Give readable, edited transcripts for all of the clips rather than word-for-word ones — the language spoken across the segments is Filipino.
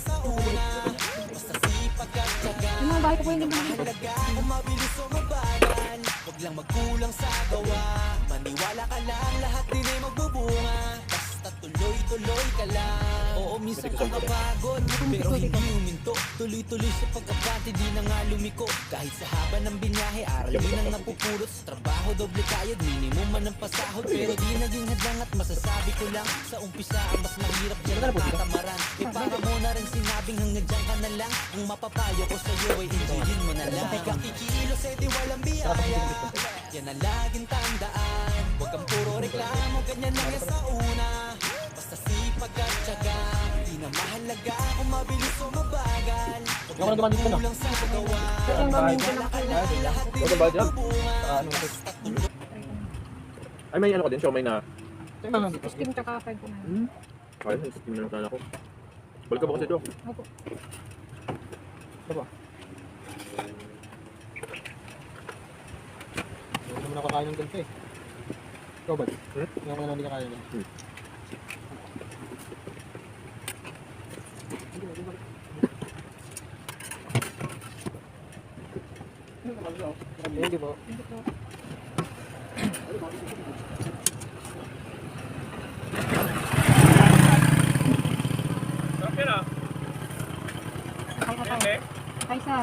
sa una. Basta sipag at tiyaga. Yung mga bahay ko po yung ganyan. Mahalaga kung mabilis o mabagal. Huwag lang magkulang sa gawa. Maniwala ka lang, lahat din ay magbubunga. Basta tuloy-tuloy ka lang. Oo, minsan kakapagod, pero hindi huminto. Tuloy-tuloy sa pag-abante, di na nga lumiko. Kahit sa haba ng binyahe, aral din ang napupulot. Sa trabaho, doble kayod, minimum man ang pasahod. Pero di naging hadlang at masasabi ko lang, sa umpisa ang mas mahirap dyan ang katamaran. E para mo na rin sinabing hanggang dyan ka na lang. Ang mapapayo ko sa'yo ay enjoyin mo na lang. Kakikilos eh di walang biyaya, yan ang laging tandaan. Huwag kang puro reklamo, ganyan lang yan sa una. Basta sipag at tiyaga, di na mahalaga kung mabilis o mabagal. Huwag lang kulang sa gawa. Maniwala ka lang, lahat din ay magbubunga. Basta tuloy. Ay, may ano ka din, siomay na. Steam tsaka 5 po na. Ay, steam na lang ako. Balik ka ba kasi ito? Opo. Ito ba? Hindi naman ako kakain ng ganito eh. Ikaw ba? Hindi ako naman hindi kakain ng ganito. Hindi po. Hindi po. Hi, sir.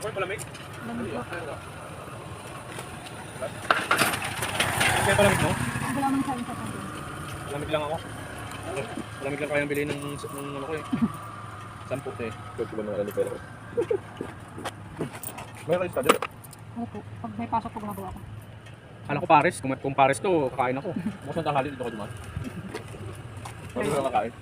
Okay, palamig. Lamig po. Okay, palamig mo? Wala man sa isa pa. Palamig lang ako. Palamig lang kayang bilhin ng ano ko eh. 10 eh. Pwede ba naman pera ko? May kayo study? Opo. Pag may pasok po gumagawa ko. Alam ko Paris, kung Paris to, kakain ako. Bukas ng tanghali dito ko dumaan. Pwede ko lang kakain.